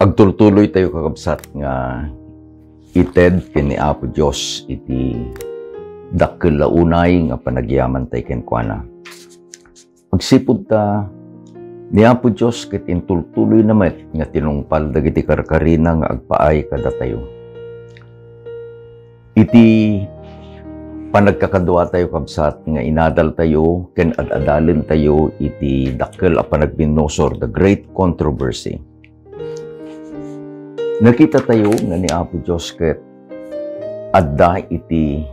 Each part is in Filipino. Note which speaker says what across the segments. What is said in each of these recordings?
Speaker 1: Pagtultuloy tayo kakabsat nga ited kini Apo Dios iti dakkel launay nga panagyaman tay kenkuana. Magsipud ta ni Apo Dios ket intultuloy na met nga tinungpal dagiti karkarina nga agpaay kada tayo. Iti panagkakadua tayo kabsat nga inadal tayo ken adadalin tayo iti dakkel a panagbinosor, the great controversy. Nakita tayo nga ni Apo Dios ket adda iti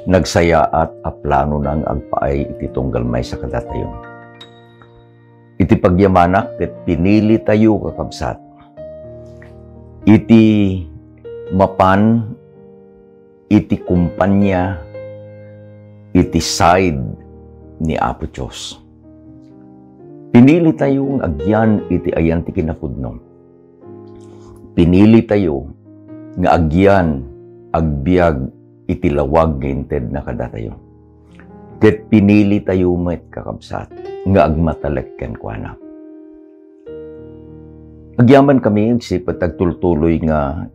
Speaker 1: nagsayaat a plano nang agpaay iti tunggal may sa kadatayon. Iti pagyamanak ket pinili tayo kakabsat. Iti mapan, iti kumpanya, iti side ni Apo Dios. Pinili tayong agyan iti ayan ti kinapudno. Pinili tayo nga agyan, agbiag, itilawag ginted na kada tayo. Ket pinili tayo met kakabsat, nga agmatalek kenkwana. Agyaman kami, sipat agtultuloy nga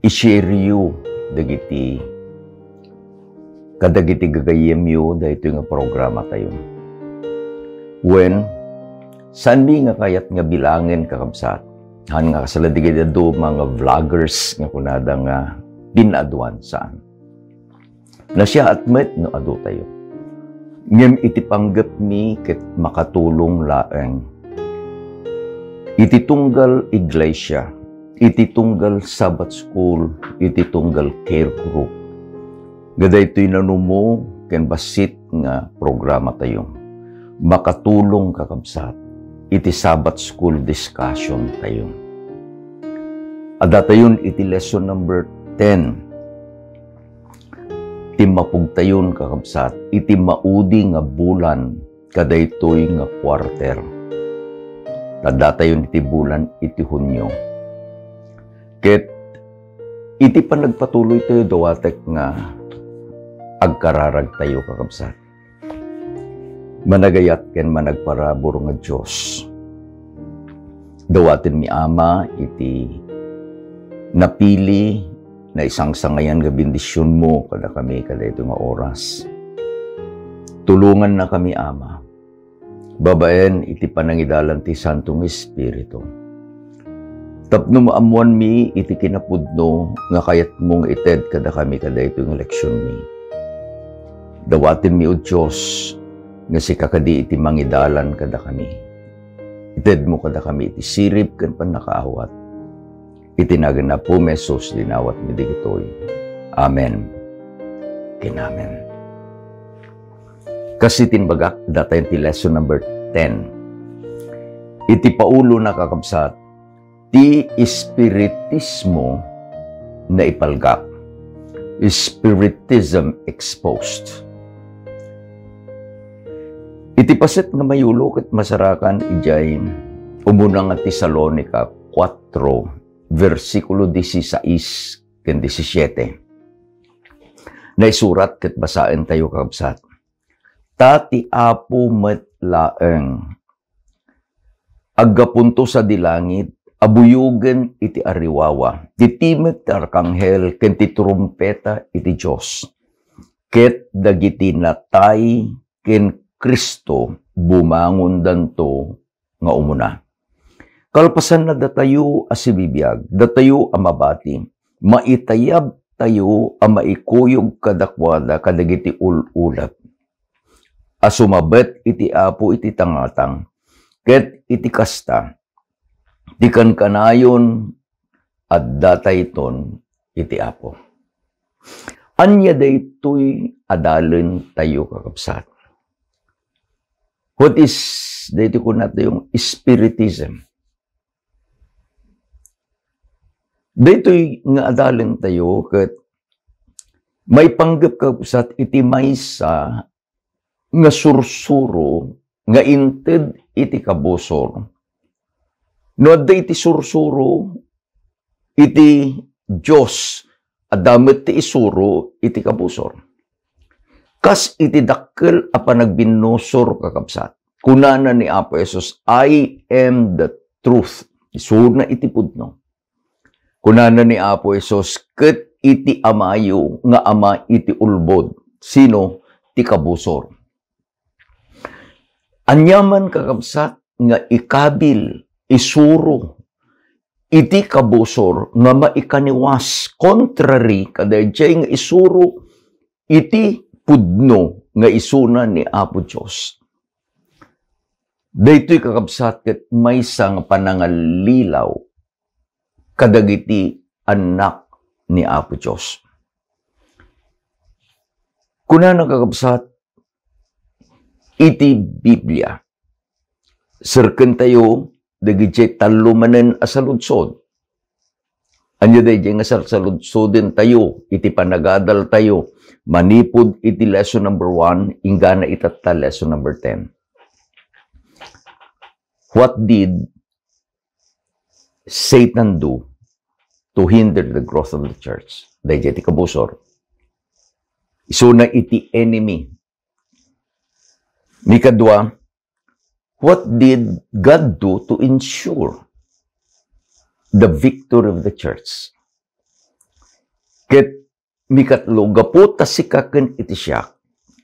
Speaker 1: i-share you dagiti kadagiti gagayem you dahito nga programa tayo. When, saan mi nga kayat nga bilangin kakabsat, han nga kasaladigay do mga vloggers nga kunada nga pinaduan saan. Na siya admit no adu tayo. Ngem iti panggap mi ket makatulong laeng. Iti tunggal iglesia, iti tunggal Sabbath school, iti tunggal care group. Gaday ito'y nanumo ken basit nga programa tayo. Makatulong kakabsat. Iti Sabbath school discussion tayo. Ada tayon iti lesson number 10. Iti mapugtayon kakabsat. Iti maudi nga bulan kadaytoy nga quarter. Ada tayon iti bulan iti Hunyo. Ket iti panagpatuloy tayo dawatek nga agkararag tayo kakabsat. Managayat ken managparabor nga Dios. Dawaten mi Ama iti napili na isang sangayan nga bendisyon mo kada kami kada ito nga oras. Tulungan na kami Ama. Babaen iti panangidalan ti Santong Espiritu. Tapno maamuan mi iti kinapudno nga kayat mong ited kada kami kada ito nga leksyon mi. Dawaten mi o Dios nga si kakadi iti mangidalan kada kami. Ited mo kada kami iti sirip ken panakaawat. Itinagan na po mesos dinawat mi digitoy. Amen. Ken amen. Kasi tinbagak datayin ti lesson number 10. Iti paulo na kakabsat ti espiritismo na ipalgak. Spiritism exposed. Iti paset nga mayulo ket masarakan ijay umuna nga Tesalonica 4 versikulo 16 ken 17. Naisurat ket basaen tayo kakabsat. Tati Apo met laeng aggapunto sa dilangit abuyugen iti ariwawa titimek ti arkanghel ken ti trumpeta iti Dios ket dagiti natay ken Kristo bumangon danto nga umuna. Kalpasan na datayo asibibiyag, datayo amabati, maitayab tayo a maikuyog kadakwada kadagiti ulat. Asumabet iti Apo iti tangatang, ket iti kasta, ti kankanayon at datayton iti Apo. Anya daytoy adalen tayo kakabsat. What is, dito ko natin yung spiritism. Dito nga adalin tayo, kat may panggap kakabsat iti maysa nga sursuro, nga inted iti kabusor. No, da iti sursuro, iti Diyos, adamit ti isuro, iti kabusor. Kas iti dakkel a panagbinosor kakabsat. Kunana ni Apo Jesus, I am the truth. Isuna iti pudno. Kunana ni Apo Esos, ket iti amayo nga ama iti ulbod. Sino? Ti kabusor. Anyaman kakabsat nga ikabil, isuro, iti kabusor nga maikaniwas, contrary kadayjay nga isuro, iti pudno nga isuna ni Apo Diyos. Daytoy kakabsat ket maysa nga panangalilaw kadagiti anak ni Apo Diyos. Kunana kakabsat, iti Biblia. Sirken tayo, dagiti talumanen asaludsod. Anya dayjay nga saludsodin tayo, iti panagadal tayo, manipod iti lesson number 1, ingana itatta lesson number 10. What did Satan do to hinder the growth of the church? Dayjay ti kabusor. Isuna iti enemy. Mikadwa, what did God do to ensure the victory of the church? Ket mikatlo, gaputa sikaken iti siya,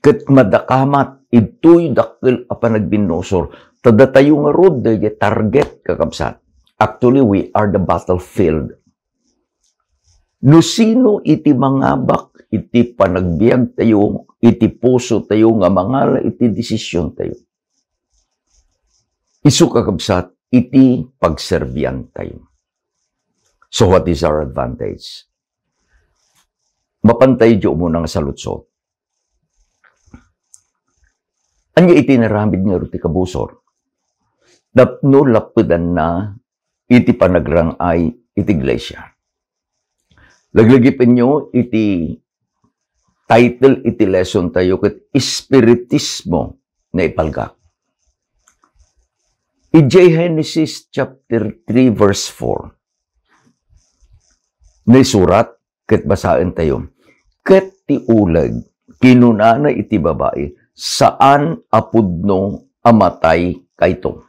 Speaker 1: ket madakamat, ito'y dakil a panagbinosor, tada tayo nga rod, target kakabsat. Actually, we are the battlefield. No sino iti mangabak, iti panagbiag tayo, iti puso tayo, nga mangala iti desisyon tayo. Isu kakabsat, iti pagserbian tayo. So what is our advantage? Mapantay diyo mo nang salutsod. Anya iti naramid nga ruti kabusor. Tapno lapudan na iti panagrangay iti iglesia. Laglagipin nyo iti title iti lesson tayo ket Espiritismo na ipalgak. Ijay Genesis chapter 3 verse 4. May surat ket basaen tayo. Ket ti uleg kinunana iti babae saan apudno amatay kayto.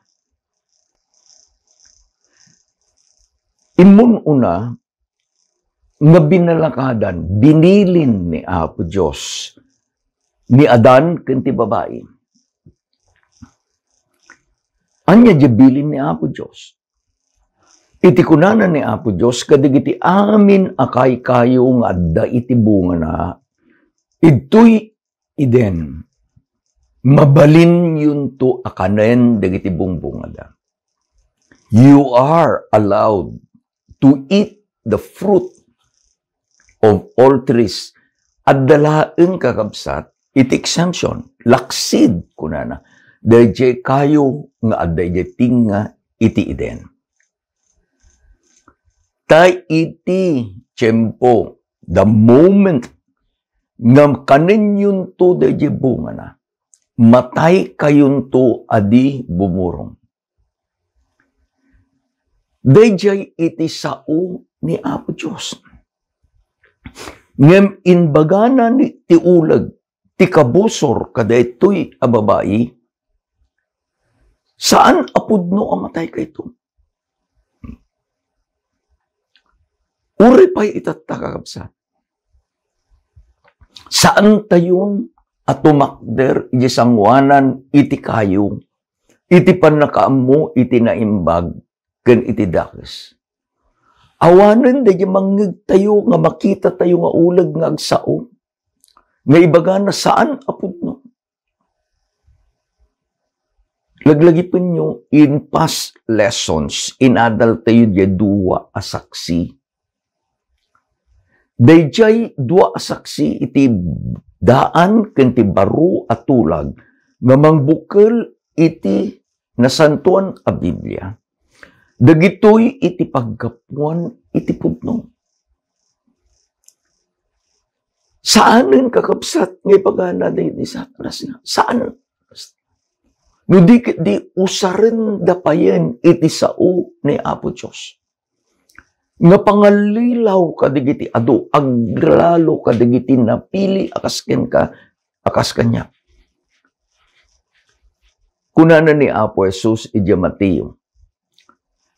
Speaker 1: Imun una nga binalakadan, binilin ni Apo Diyos ni Adan kanti babae. Anya jabilin ni Apo Diyos. Iti kunana ni Apo Diyos, kadigiti amin akay kayo nga adda iti bunga na, ito'y iden, mabalin yun to akanen dagiti bunga da. You are allowed to eat the fruit of all trees. At dalaeng kakabsat, iti exemption, laksid kunana, dayjay kayo nga adayjay tinga iti iden. Tay iti tiyempo, the moment nga kanin yun to dayjay bunga na, matay kayun to adi bumurong. Dayjay iti sao ni Apo Diyos. Ngem inbagana ni ti ulag, ti kabusor kadaytoy a babayi, saan apudno amatay kayto? Uri pa'y itatakakabsa. Saan tayon atumakder iti sangwanan iti kayo, iti panakaammo iti naimbag, ken iti dakes. Awanan da mangig tayo nga makita tayo nga ulag nga agsao. Nga ibaga na saan apudno. Laglagipin nyo, in past lessons, inadal tayo diya duwa asaksi. Dayjay duwa asaksi iti daan kenti baro at tulag nga mangbukal iti nasantuan a Biblia. Dagitoy iti paggapuan iti pudno. Saanen kakabsat nga ipagana di Satanas nga? Saan? No di usaren dapayen iti sao ni Apo Diyos. Nga pangalilaw kadigiti adu, aglalo kadigiti napili akasken ka, akas kanya. Kunana ni Apo Jesus iti Mateo.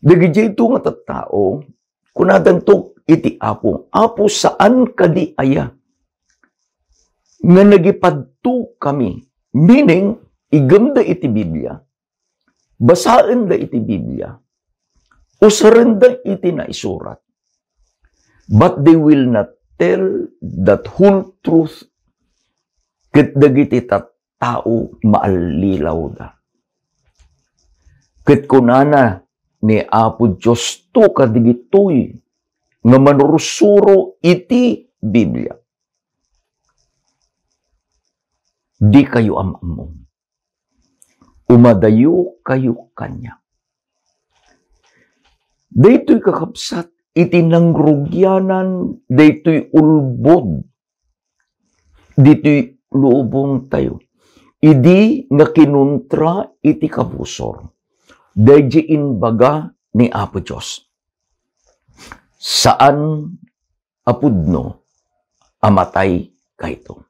Speaker 1: Dagiti ito nga tattao, kunadan to iti Apo. Apo, saan ka di aya? Nga nagipadto kami. Meaning, igam da iti Biblia, basaan da iti Biblia, usaran da iti naisurat. But they will not tell that whole truth ket dagiti tattao maalilaw da. Ket kunana ni Apo Diyos to kadigitoy nga manurusuro iti Biblia. Di kayo amamong. Umadayo kayo kanya. Daytoy kakabsat, iti nangrugyanan, daytoy ulbod, ditoy lubong tayo. Idi nga kinuntra iti kabusor. Daydi inbaga ni Apo Diyos. Saan apudno amatay kayto?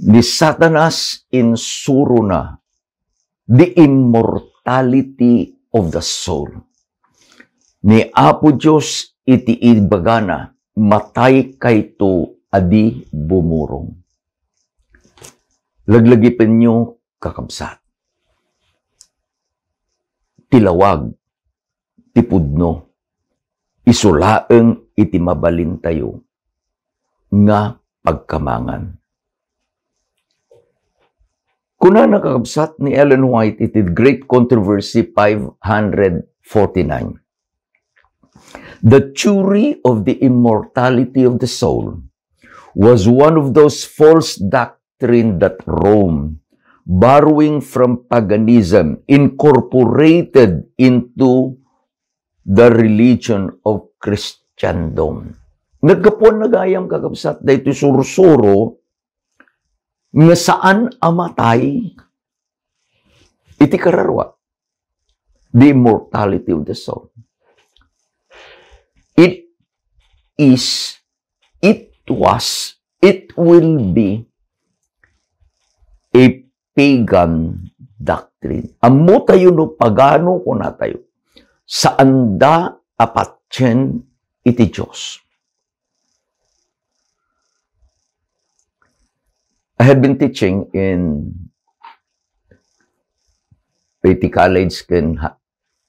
Speaker 1: Ni Satanas insuro na the immortality of the soul. Ni Apo Diyos iti ibagana matay kayto adi bumurong. Laglagipin nyo kakabsat. Tilawag, tipudno, isulaeng iti mabalin tayo nga pagkamangan. Kuna nakakabsat ni Ellen White, iti Great Controversy 549. The theory of the immortality of the soul was one of those false doctrines that Rome, borrowing from paganism, incorporated into the religion of Christendom. Nagkapon nagayam kakabsat, dahito sursuro, nga saan amatay iti kararwa. The immortality of the soul. It is, it was, it will be a pagan doctrine. Amo tayo no pagano ko na tayo. Saan da apatyen iti Diyos. I have been teaching in iti college ken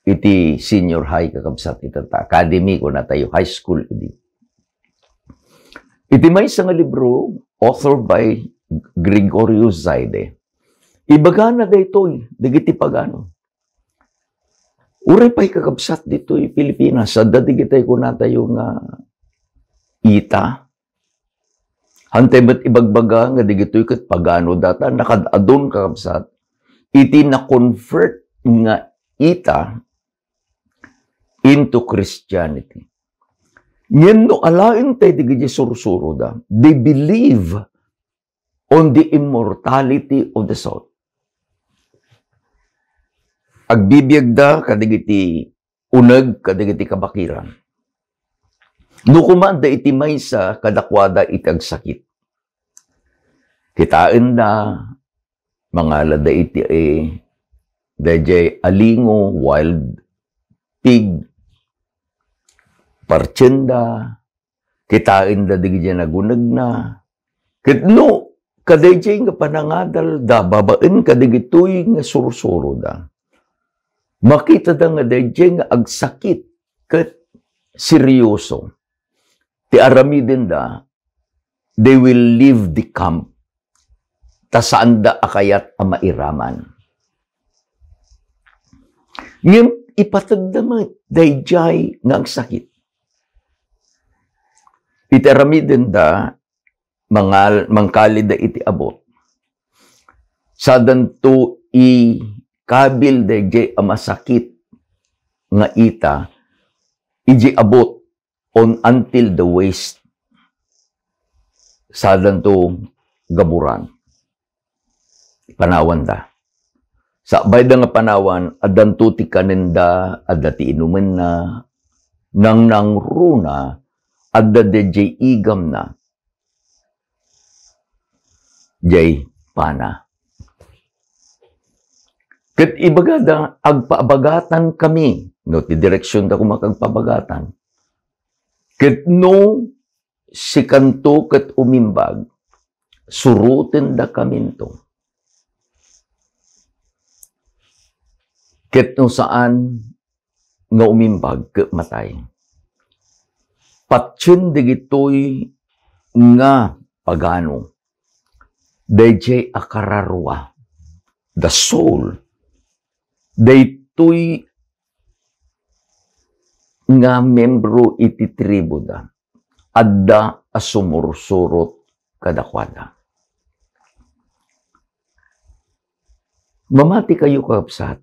Speaker 1: iti senior high kakabsat iti academy ko na tayo, high school iti. Iti may isang libro authored by Gregorio Zaide. Ibaga na daytoy digiti pagano. Uray pa'y kakabsat dito'y Pilipinas, sa dadigitay ko na tayo nga ita. Hantay ba't ibagbaga nga digito'y kat pagano data, nakadadon kakabsat, iti na-convert nga ita into Christianity. Ngayon no alain tayo digiti sursuro da, they believe on the immortality of the soul. Agbibiyag da kadigiti uneg kadigiti kabakiran. No kumanda iti maysa kadakwada iti agsakit. Kitain da mga lada iti dayjay alingo, wild pig, partsenda, kitain da digiti nagunag na. Kitno kadayjay nga panangadal da babaen kadigitoy nga sursuro da. Makita da nga dayjay nga agsakit ket seryoso. Ti aramiden da, they will leave the camp. Ta saan da akayat ang mairaman. Ngayon, ipatag da dayjay nga agsakit. Iti aramiden da, mangkali da iti abot. Sadanto kabil dayjay amasakit nga ita, iji abot on until the waist. Sadan to gaburan. Panawan da. Sa bayda nga panawan, adan to ti kanenda, adda ti inumen na, nang runa, adda dayjay igam na, jay pana. Ket ibagada, agpaabagatan kami, no, ti direksyon da kumakagpabagatan. Ket no, si kanto ket umimbag, surutin da kaminto. Ket no saan nga umimbag ket matay. Patsyem digitoy nga pagano, dayjay akararwa, the soul, daytoy nga membro iti tribo da, adda asumursurot kadakwada. Mamati kayo kakapsat,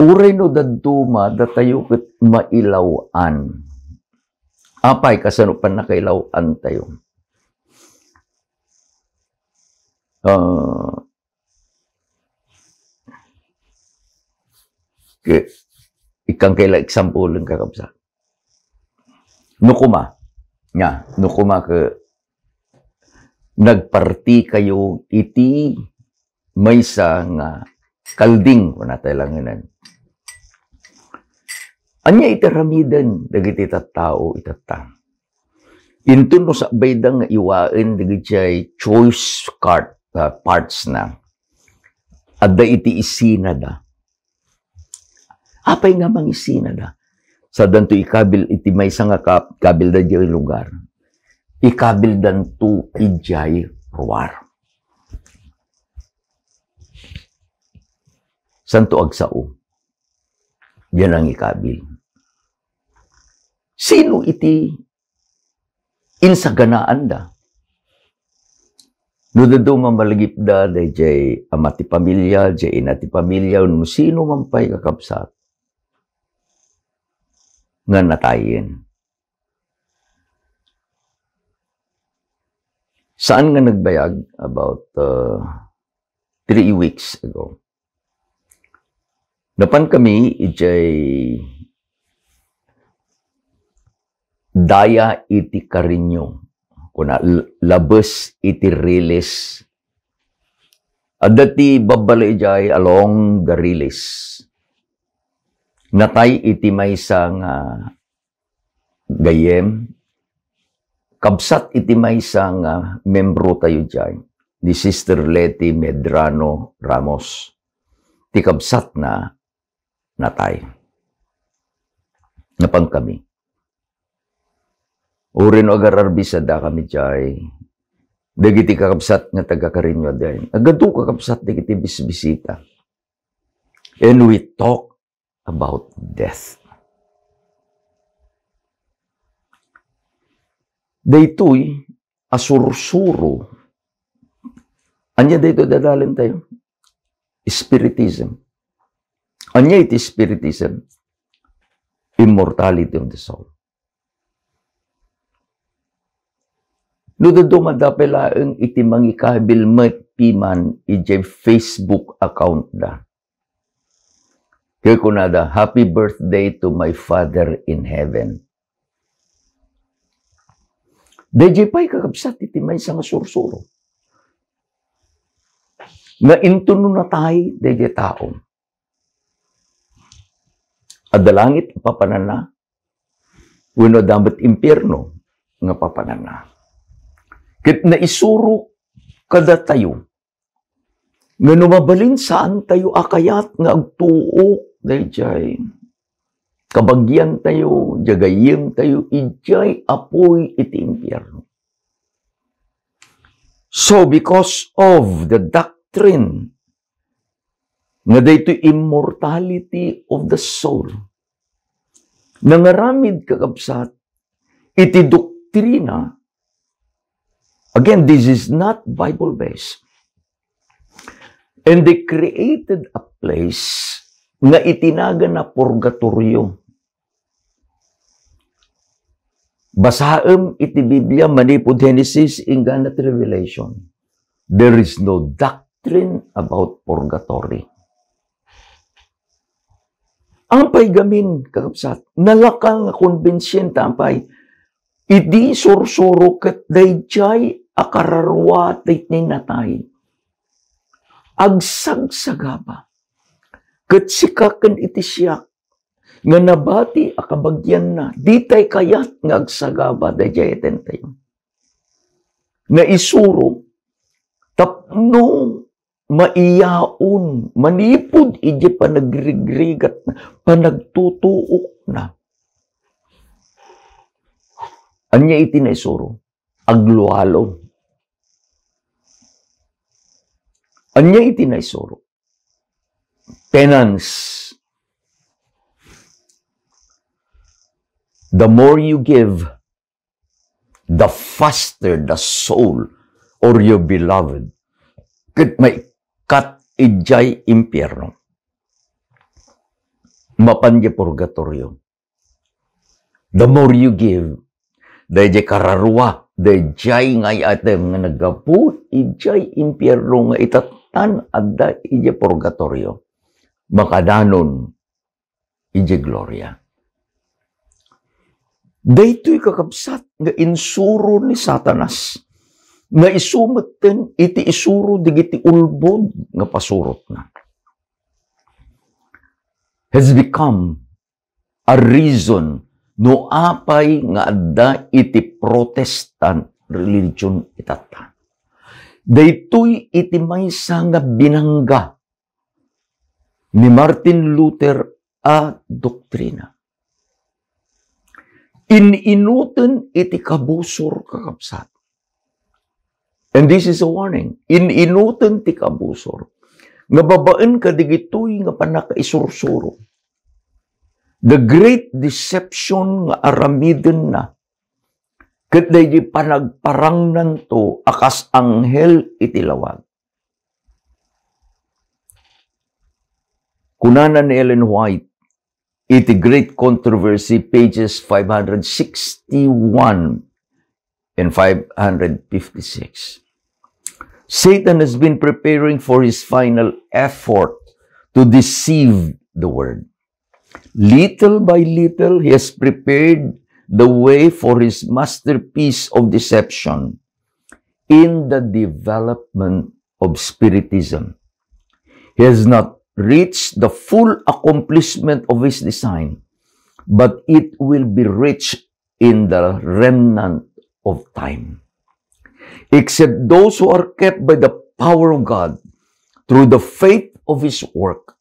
Speaker 1: uray no daduma datayo ket mailawan. Apay kasano pan nakailawan tayo. Ikang kaila example ng kakabsa. Nukuma ke nagparti kayo iti maysa nga kalding kuna tayo lang yun. Anya itaramiden dagiti tattao itata. Intun no sa baydang nga iwaen dagiti choice parts na. Adda iti isinada. Apay nga mang isinada. Sa danto ikabil iti maysa nga kabil da jay lugar. Ikabil danto ijay ruwar. Santo agsao. Yan ang ikabil. Sino iti insaganaan da? No dado mamalagip da, jay amati pamilya, jay inati pamilya, no sino mampay kakabsat nga natayin. Saan nga nagbayag? About 3 weeks ago. Napan kami, ijay daya iti Karinyo. Kuna labes iti Riles. Adati babala ijay along the Riles. Natay iti maysa nga gayem. Kabsat iti maysa nga membro tayo jay. Ni Sister Leti Medrano Ramos. Ti kabsat na natay. Napang kami. Urin o agararbisada kami jay. Dagiti kakabsat nga taga-Karinyo dahin. Agado kakabsat dagiti bisbisita. And we talk about death. Daytoy asursuro. Anya dayto dadalin tayo? Spiritism. Anya iti spiritism? Immortality of the soul. No dumadapela ang iti mangikabil piman iti Facebook account da. Kaya kunada, happy birthday to my Father in heaven. Dayjay pa'y kakabsat iti may nga sursuro. Nga intuno na tayo, dayjay tao. Adalangit, papanana. Uno damat impyerno, nga papanana. Kit na isuro kada tayo. Nga numabalin saan tayo akayat nga agtuo, dayjay. Kabagyan tayo, jagayim tayo, ijay apoy iti impyerno. So, because of the doctrine nga dayto immortality of the soul, nangaramid kakabsat, iti doktrina, again, this is not Bible-based. And they created a place nga itinaga na purgatorio. Basaem iti Biblia, manipod Genesis, ingganat Revelation. There is no doctrine about purgatory. Ang paygamin, kakabsat, nalakang konbensyen tampay, idi sursuro ket dayjay akararwa tit ni natay. Agsagsagaba. ket sikaken iti siya, nga nabati akabagyan na, ditay kayat nga agsagaba dayjay tayo. Nga isuro, tapno maiyaon, manipod iti panagrigrigat na, panagtutuok na. Anya iti na isuro, aglualo. Anya iti na isuro, penance. The more you give, the faster the soul or your beloved ket may kat ijay impyerno. Mapanje purgatorio. The more you give, dayjay kararwa, dayjay ngay atem nga nagapu ijay impyerno nga itatan adda ijay purgatorio. Makadanon ijay gloria. Daytoy kakabsat nga insuro ni Satanas nga isumeten iti isuro digiti ulbod nga pasurot na. Has become a reason no apay nga adda iti Protestant religion itata. Daytoy iti maysa nga binangga ni Martin Luther a doktrina. Ininuten iti kabusor kakabsat. And this is a warning. Ininuten ti kabusor. Nga babaan ka digitoy nga panakaisursuro. The great deception nga aramiden na. Ket daydi panagparangnan to akas anghel iti lawag. Kunana ni Ellen White, iti Great Controversy, pages 561 and 556. Satan has been preparing for his final effort to deceive the world. Little by little, he has prepared the way for his masterpiece of deception in the development of Spiritism. He has not reach the full accomplishment of his design, but it will be reached in the remnant of time. Except those who are kept by the power of God through the faith of his work,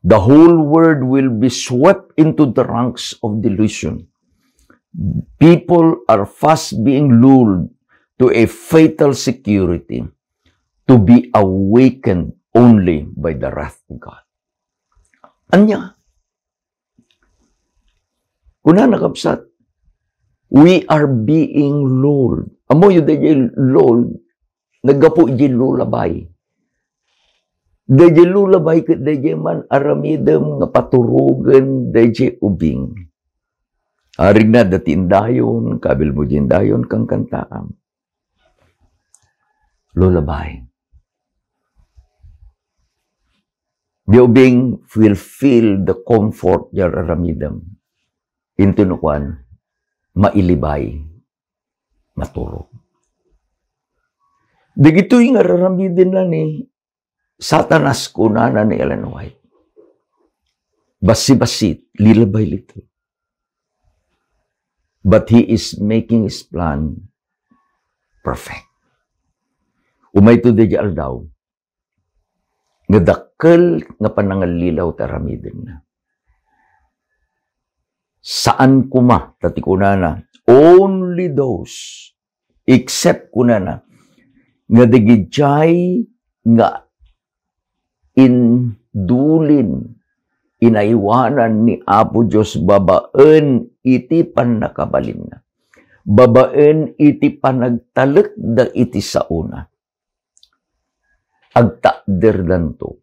Speaker 1: the whole world will be swept into the ranks of delusion. People are fast being lured to a fatal security, to be awakened only by the wrath of God. Anya, kuna nakapsat, we are being lulled. Amo yun dahil lulled, nagapo iji lulabay. Dahil lulabay kat dahil man aramidem nga paturugan dahil ubing. Arig na datin dayon, kabil mo din dayon kang kantaam. Lulabay. The ubing will feel the comfort your aramidam. Into nukuan, mailibay, maturo. Dagito yung araramidin na ni Satanas kunana ni Ellen White. Basi-basit, lilabay lito. But he is making his plan perfect. Umay to di daw, nga dakkel nga panangalilaw taramidin na. Saan kuma, tati kunana, only those, except kunana, nga digijay nga indulin, inaiwanan ni Apo Diyos babaen iti panakabalin na. Babaen iti panagtalek da iti sauna. Agtakder danto,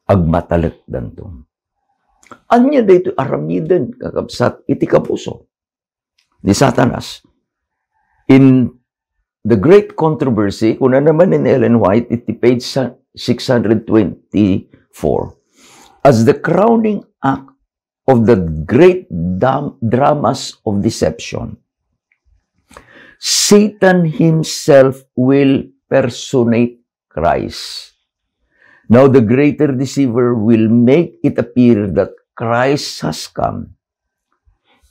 Speaker 1: agmatalek danto. Anya dito aramiden kakabsat iti kapuso ni Satanas. In the Great Controversy, kuna naman in Ellen White, iti page 624, as the crowning act of the great dramas of deception, Satan himself will personate Christ. Now the greater deceiver will make it appear that Christ has come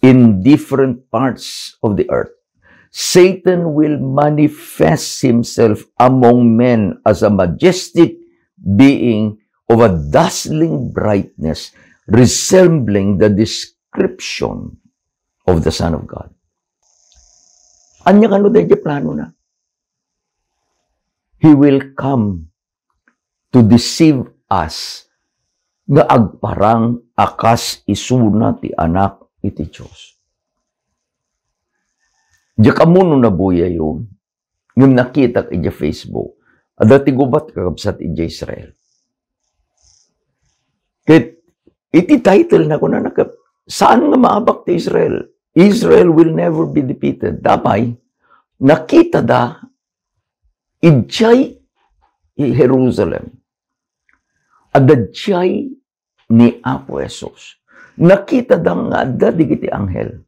Speaker 1: in different parts of the earth. Satan will manifest himself among men as a majestic being of a dazzling brightness, resembling the description of the Son of God. Anya kano dahil plano na? He will come to deceive us nga agparang akas isuna ti anak iti Diyos. Diya kamuno na buya yung nakita ka iti Facebook, adati gubat kakabsat iti Israel. Kaya iti title na ko na saan nga maabak ti Israel? Israel will never be defeated. Dabay, nakita da ijay Jerusalem. Adadjay ni Apo Jesus. Nakita da nga da digiti anghel.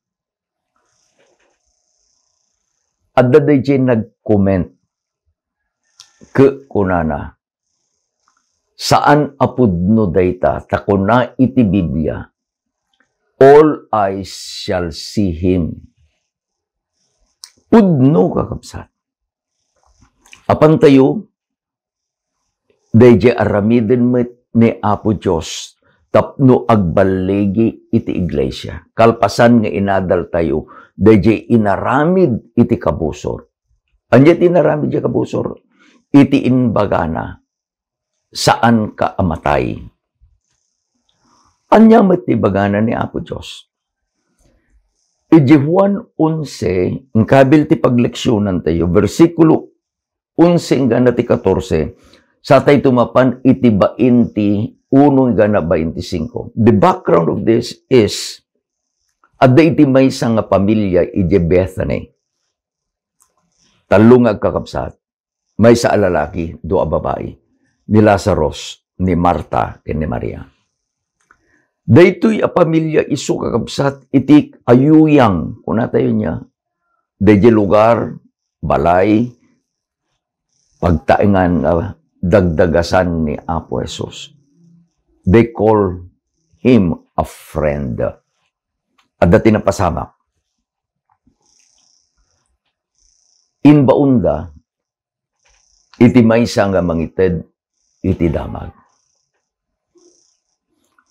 Speaker 1: Adadjay nag-comment ke kunana. Saan apudno dayta takuna iti Biblia? All eyes shall see him. Pudno kakabsat. Apan tayo, dayjay aramiden met ni Apo Diyos, tapno agbalegi iti iglesia. Kalpasan nga inadal tayo, dayjay inaramid iti kabusor. Anya inaramid iti kabusor? Iti inbagana, saan ka amatay? Anya matibagana ni Apo Diyos. Iti Juan 11, ang kabil ti pagleksyonan tayo, versikulo 11 hanggang 14, sa tayo tumapan iti 21 hanggang 25. The background of this is, adda iti may nga pamilya iti Bethany. Talong agkakabsat, may sa alalaki, doa babae, ni Lazarus, ni Marta, ken ni Maria. Daytoy a pamilya isu kakabsat iti ayuyang, kuna tayo niya, dayjay lugar, balay, pagtaingan dagdagasan ni Apo Jesus. They call him a friend. At dati na pasamak. Inbaunda, iti maysa nga mangited, iti damag.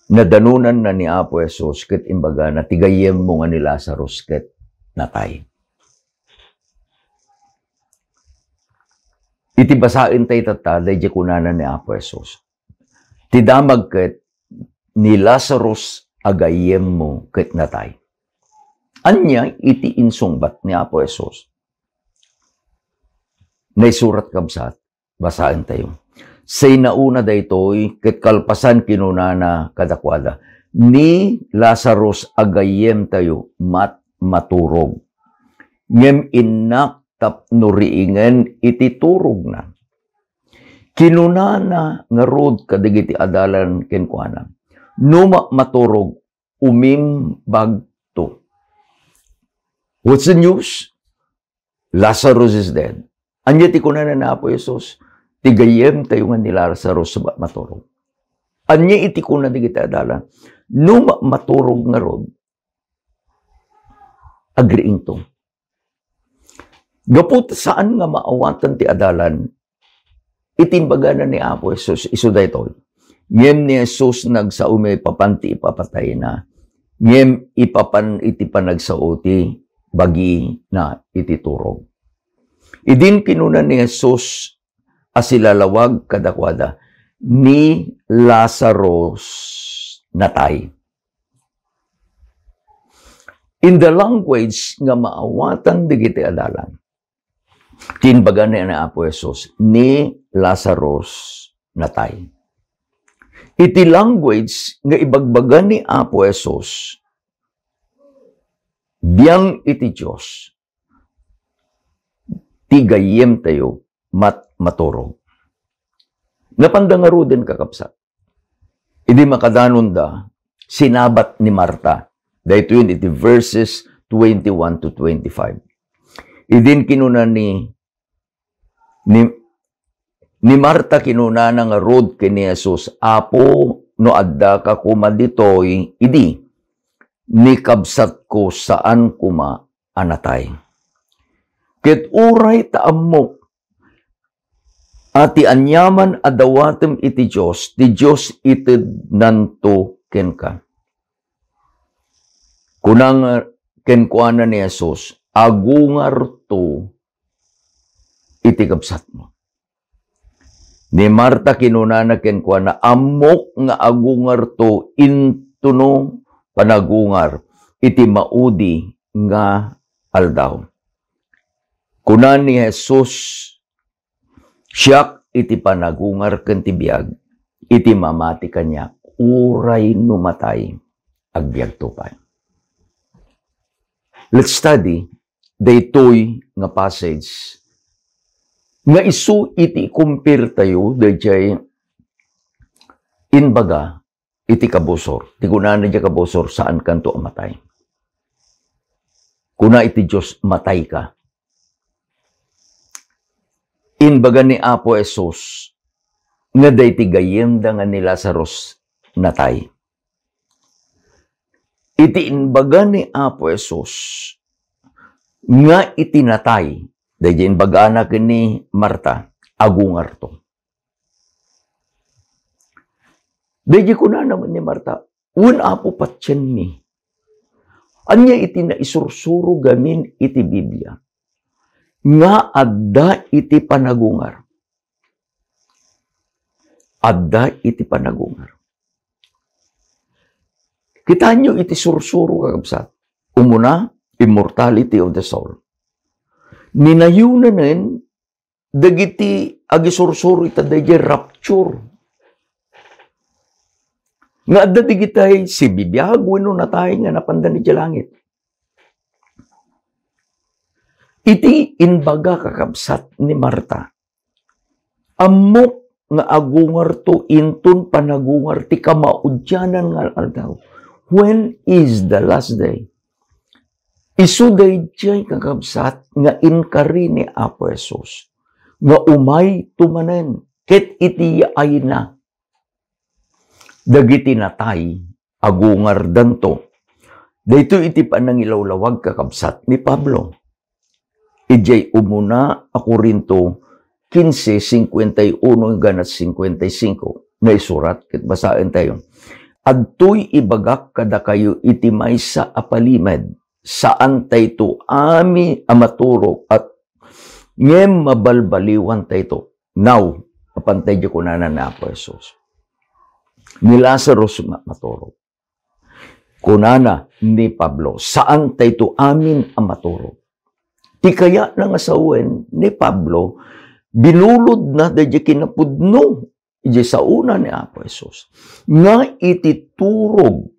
Speaker 1: Nadanunan na ni Apo Jesus ket imbaga na tigayem mo nga ni Lazarus ket natay. Iti basain tayo tatalay di kunanan ni Apo Jesus. Ti damag ket ni Lazarus agayem mo ket natay. Anya iti insungbat ni Apo Jesus. Naisurat kabsat, basain tayo. Say nauna daytoy ket kalpasan kinunana kadakwada. Ni Lazarus agayem tayo maturog. Ngem inak tapno riingen iti turog na. Kinunana nga rod kadigiti adalan kenkwana. Numa maturog umim bagto. What's the news? Lazarus is dead. Anya ti kunana na Apo Jesus, tigayem tayo nga ni Lazarus maturog. Anya iti kuna digiti adalan. Numa maturog nga rod, agriing to. Gapot saan nga maawatan ti adalan, itimbaganan ni Apo Jesus, iso daytoy. Ngem ni Jesus nagsaume papanti ipapatay na. Ngem ipapan iti panagsauti bagi na iti turog. Idin kinunan ni Jesus asilalawag kadakwada ni Lazarus natay. In the language nga maawatan digiti adalan, tinbaga na Apo Jesus, ni Lazarus natay. Iti language nga ibagbaga ni Apo Jesus, biyang iti Diyos, tigayem tayo maturog. Napandangaro din kakapsat. Idi makadanon da, sinabat ni Marta. Dahito yun, iti verses 21 to 25. Idin kinuna ni Ni Marta kinuna nga rod kini Jesus, Apo, no adda ka kuma ditoy, idi, ni kabsat ko saan kuma anatay. Ket uray taamok, ati anyaman adawatem iti Diyos, ti Diyos ited nanto ken ka. Kunang kenkuana ni Jesus, agungar to iti kabsat mo. Ni Marta kinunana kenkuana, amok nga agungar to intuno panagungar, iti maudi nga aldaw. Kunan ni Jesus, siyak iti panagungar ken ti biag, iti mamati kanya, uray numatay, agbiag tupay. Let's study daytoy nga passage nga isu iti kumpir tayo dayjay inbaga iti kabusor. Ti kunan na kabusor saan kanto amatay. Kuna iti Diyos matay ka. Inbaga ni Apo Jesus nga dayti gayemda nga ni Lazarus natay. Iti inbaga ni Apo Jesus nga itinatay, dahil inbaga na kini Marta, agungar to. Dahil ko na naman ni Marta, un Apo patyan mi. Anya iti na isursuro gamin iti Biblia, nga adda iti panagungar. Adda iti panagungar. Kita nyo iti sursuro kakabsat. Umuna, immortality of the soul. Ninayunanen, dagiti agisursuro ita dagiti rapture. Nga adda digitay si bibiyag, wino na tayo nga napandan iti langit. Iti inbaga kakabsat ni Marta. Amok nga agungar to intun panagungar ti kamaudyanan nga aldaw. When is the last day? Isuday diyay kakabsat nga inkari ni Apo Jesus. Nga umay tumanen. Ket iti ay na. Dagiti natay agungar danto. Dayto iti panangilawlawag kakabsat ni Pablo. Ijay umuna ako rinto 15:51 hanggang 55 na isurat. Ket basahin tayo. Adtoy ibagak kada kayo iti maysa a palimed, saan tayto ami amaturok at ngem mabalbaliwan tayto. Now, apantay di ko na Apo Jesus. Ni Lazarus maturok. Kunana ni Pablo, saan tayto amin amaturok. Ti kaya nang asawen ni Pablo, binulod na da kinapudno iti sa una ni Apo Jesus. Nga iti turog.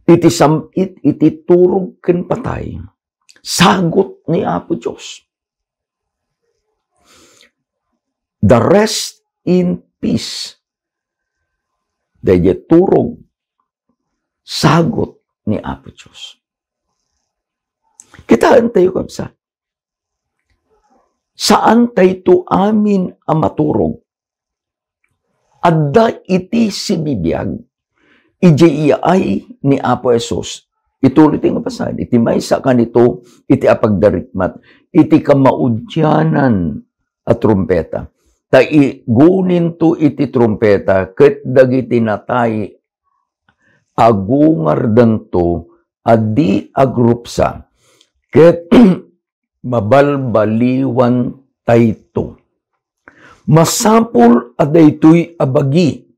Speaker 1: Iti turog ken patay. Sagot ni Apo Diyos. The rest in peace. Dahil turog. Sagot ni Apo Diyos. Kitaan tayo kabsa. Saan tayo amin amaturog? Adda iti si bibiyag, iji ay ni Apo Jesus. Ituloy nga pasan, iti maysa kanito, iti apagdarikmat, iti kamaudyanan at trumpeta. Gunin to iti trumpeta, ket dagiti natay agungar danto, adi agrupsa, ket mabalbaliwan tayto. Masapul adaytoy abagi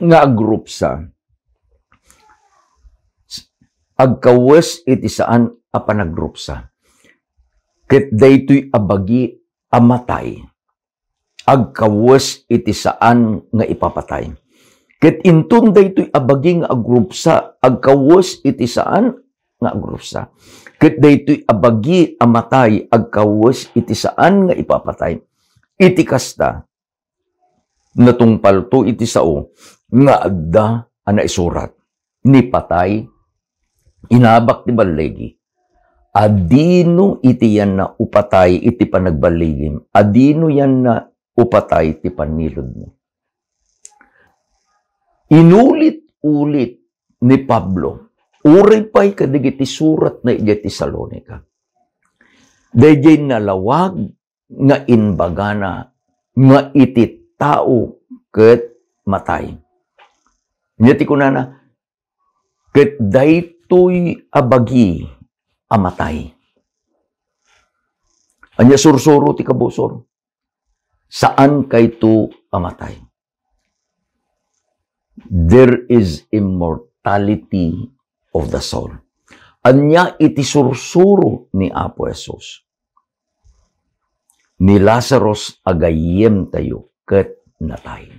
Speaker 1: nga agrupsa. Agkawes iti saan a panagrupsa. Ket daytoy abagi amatay. Agkawes iti saan nga ipapatay. Ket intun daytoy abagi nga agrupsa, agkawes iti saan nga agrupsa. Ket daytoy abagi amatay, agkawes iti saan nga ipapatay. Iti kasta, natungpal to iti sao, nga adda ana isurat, ni patay, inabak ti balegi, Adino iti yan na upatay iti panagbaligim. Adino yan na upatay iti panilod mo. Inulit-ulit ni Pablo, uray pa'y kadigiti surat na iti Salonika. Dayjay nalawag nga inbagana nga iti tao ket matay. Nyati ko na ket daytoy abagi amatay. Anya sursuro ti kabusor. Saan kayto amatay? There is immortality of the soul. Anya iti sursuro ni Apo Jesus. Ni Lazarus agayem tayo ket natay.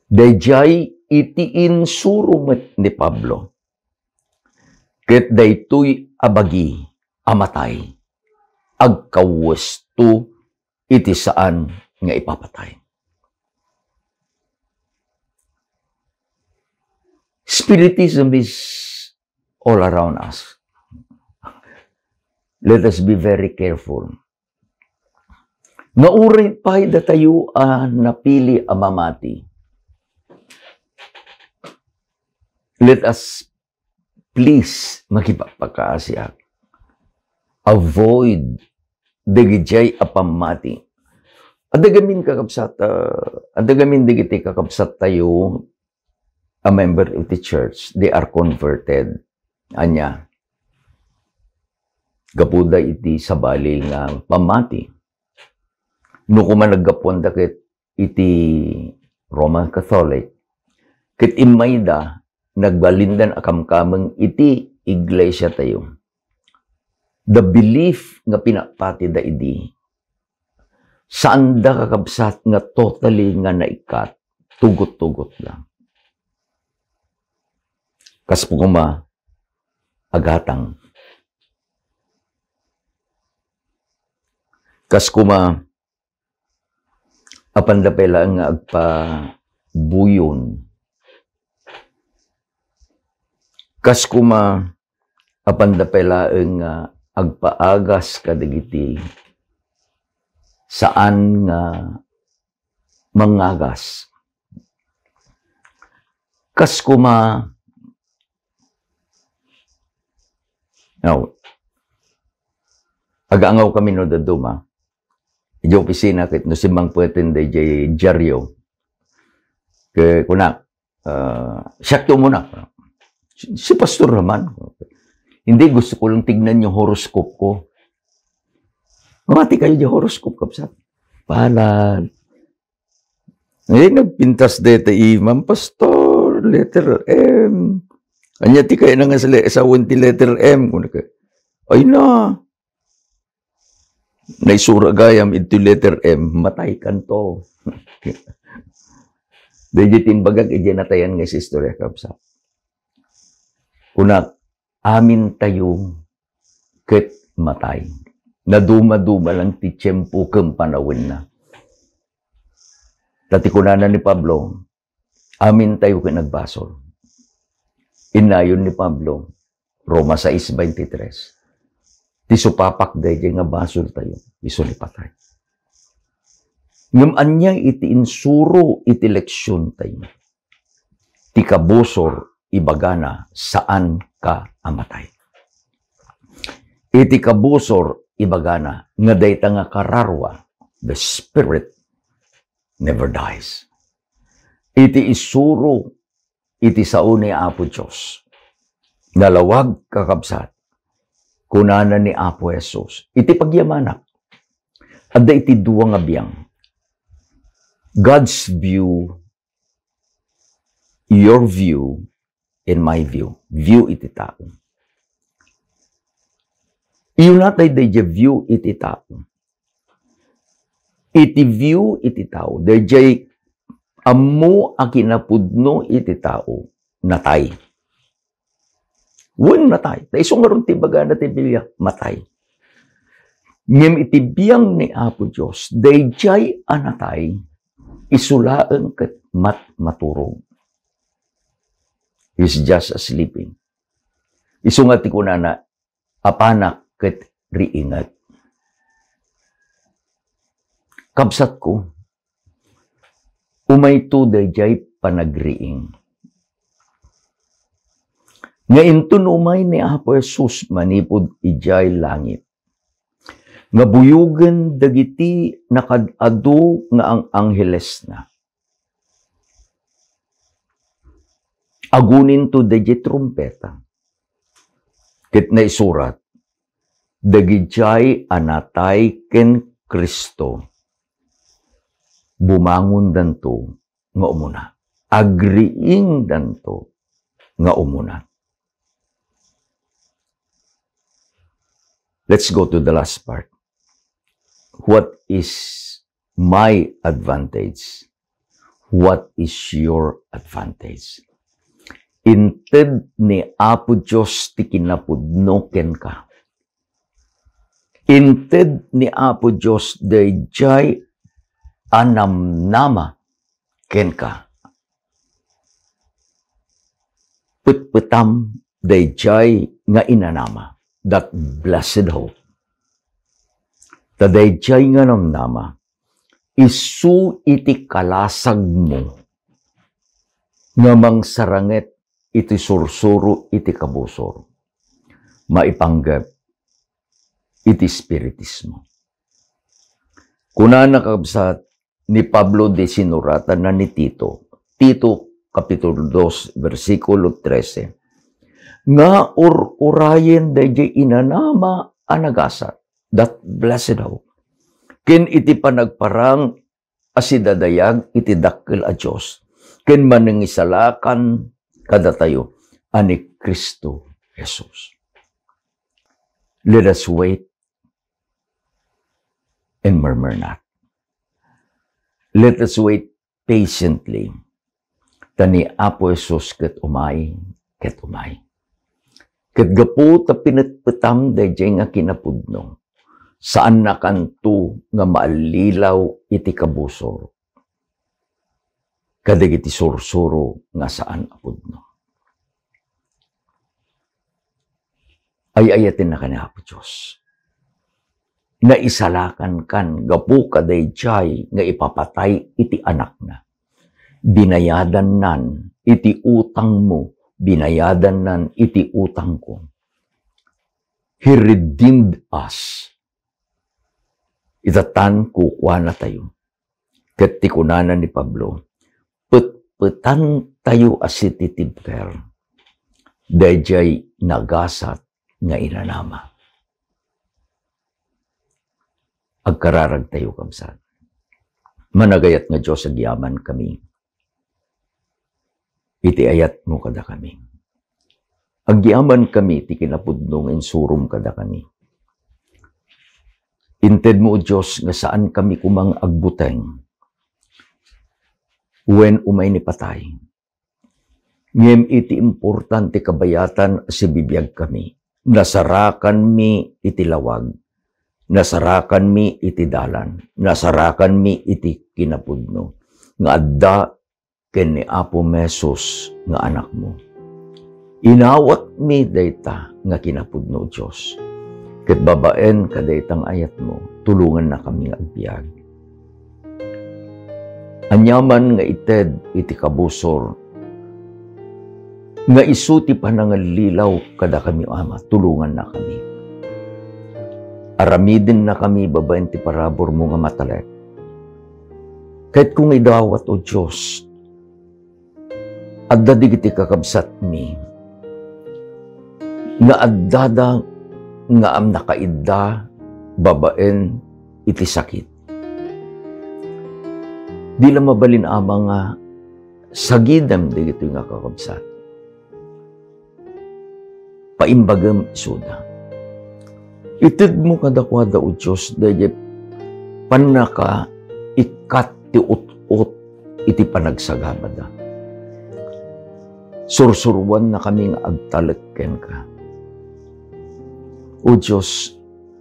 Speaker 1: Dayjay iti insuro met ni Pablo. Ket daytoy abagi amatay. Agkawesto iti saan nga ipapatay. Spiritism is all around us. Let us be very careful. Nauray pa'y datayo napili amamati. Let us please makipagpakaasya. Avoid dagijay apamati. Adagamin kakabsat, adagamin digiti kakabsat tayo a member of the church, they are converted. Anya, gapuda iti sabali nga pamati. No kuma naggapon dakit iti Roman Catholic, kit imayda, nagbalindan akamkamang iti iglesia tayo. The belief nga pinapati da idi, saan da kakabsat nga totally nga naikat, tugot-tugot lang. Kas po kuma, agatang. Kas kuma, apandapela nga agpabuyon. Kas kuma, apandapela nga agpaagas kadigiti saan nga mangagas. Kas kuma, now, agaangaw kami no daduma. Ijo opisina kit no simbang puweten day jay Jaryo. Ke kuna syakto muna. Si pastor naman. Hindi gusto ko lang tignan yung horoscope ko. Mamati kayo yung horoscope kapsat. Pahalan. Nagpintas deta imam pastor letter M. Anya ti kaya na nga sa ti letter M. Ay na. Naisura gayam ito letter M. Matay kan to. Dajitin bagag ijanatayan nga si istorya kapsa. Kuna amin tayo ket matay. Naduma-duma lang ti tiyempo kang panawin na. Tati kunanan ni Pablo, amin tayo ket nagbasol. Inayon ni Pablo, Roma 6:23. Ti supapak dayjay nga basol tayo, iso ni patay. Ngem anya iti insuro iti leksyon tayo. Ti kabusor ibagana saan ka amatay. Iti kabusor ibagana nga dayta nga kararwa, the spirit never dies. Iti isuro iti sao ni Apo Diyos. Nalawag kakabsat, kunana ni Apo Jesus. Iti pagyamanak. Adda iti duwa nga biyang. God's view, your view, and my view. View iti tao. Iyon natay dayjay view iti tao. Iti view iti tao. Dayjay ammo a kinapudno iti tao, natay. Wen natay. Taisong nga ron tibaga na tibilya, matay. Ngem iti biyang ni Apo Diyos, dayjay anatay, isulaan ket maturog. He's just sleeping. Isungat ti kunana, apanak ket riingat. Kabsat ko, umay to dayjay panagriing. Nga intun umay ni Apo Jesus manipod ijay langit. Nga buyugan dagiti nakadado nga ang angheles na. Agunin to dayjay trumpeta. Ket na isurat, dagijay anatay ken Kristo. Bumangon danto nga umuna. Agriing danto nga umuna. Let's go to the last part. What is my advantage? What is your advantage? Inted ni Apo Diyos ti kinapudno ken ka. Inted ni Apo Diyos dayjay anamnama ken ka. Putputam dayjay nga inanama. That blessed hope. Tadayjay nga namnama, isu iti kalasag mo, nga mangsaranget iti sursuro iti kabusor, maipanggap iti spiritismo. Kuna nakabsat ni Pablo de sinuratan na ni Tito, Kapitulo 2, versikulo 13, nga urayen dayjay inanama anagasat, that blessed hope. Ken iti panagparang asidadayag iti dakkel a Dios. Ken manangisalakan kadatayo ani Kristo Jesus. Let us wait and murmur not. Let us wait patiently. Tani Apo Jesus ket umay. Ket gapu ta pinatpetam dayjay nga kinapudno. Saan nakanto nga maalilaw iti kabusor. Kadagiti sursuro nga saan apudno. Ay-ayatin na kani Apo Diyos. Naisalakan kan gapu kadayjay nga ipapatay iti anak na. Binayadan nan iti utang mo. Binayadan nan iti utang ko. He redeemed us. Itatan kukwa na tayo. Ket ti kunanan ni Pablo, putputan tayo asititibker. Dayjay nagasat nga inanama. Agkararag tayo kamsat. Managayat nga Diyos agyaman kami. Iti ayat mo kada kami. Agyaman kami, ti kinapudnong insurum kada kami. Inted mo, Diyos, nga saan kami kumang agbuteng. When umay ni patay. Ngem iti importante kabayatan si bibiyag kami. Nasarakan mi iti lawag. Nasarakan mi iti dalan. Nasarakan mi iti kinapudno. Nga adda ken ni Apo Mesos nga anak mo. Inawat mi dayta nga kinapudno Diyos. Ket babaen kadaytang ayat mo, tulungan na kami nga agbiag. Anyaman nga ited iti kabusor, nga isuti pa nangalilaw kada kami Ama, tulungan na kami. Aramidin na kami babaen ti parabor mo nga matalek. Kahit kung idawat o Diyos, adda digiti kakabsat mi, nga addada nga am nakaidda babaen iti sakit. Di lang mabalin ama nga sagidam digiti nga kakabsat. Paimbagam isuda. Ited mo kadakwada o Diyos dahil panaka ikat ti ut-ut iti panagsagabada. Sursurwan na kaming agtaleken ka. O Diyos,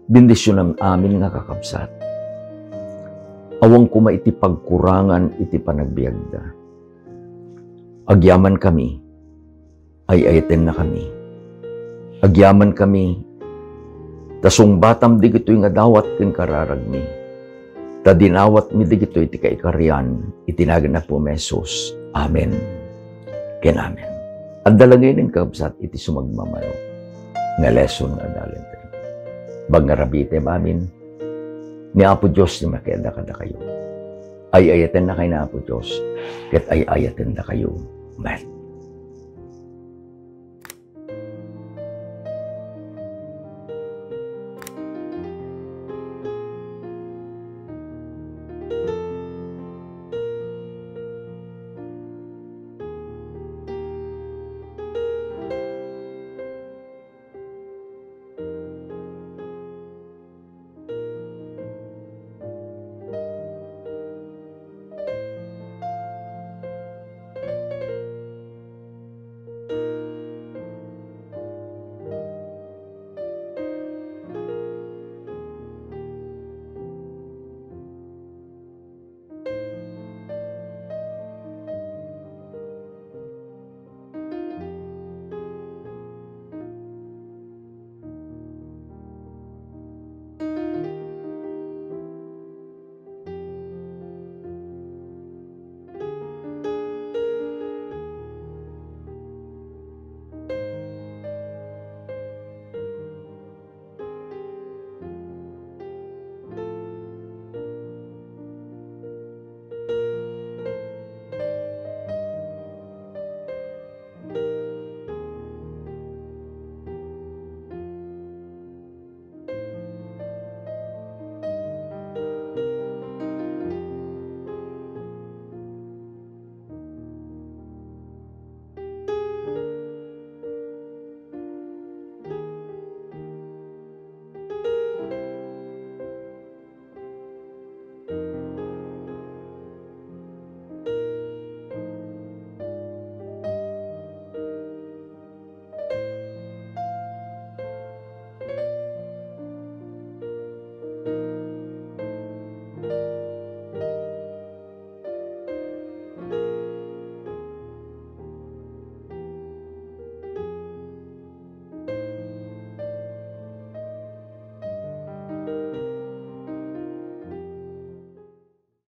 Speaker 1: bendisyonan amin nga kakabsat. Awang kuma iti pagkurangan iti panagbiagda. Agyaman kami, ay ayaten na kami. Agyaman kami, Tasong batam di gito'y nga dawat ken kararagmi. Ta dinawat mi di gito'y ti kaikarian, itinagan na po mesos. Amen. Ken amen. At dalangin ng kabsat iti sumagmamano. Nga lesson nga dalin tayo. Bag nga rabite amin, ni Apo Diyos ni makeda kada kayo. Ay ayaten na kayo na Apo Diyos, ket ay ayaten na kayo. Amen.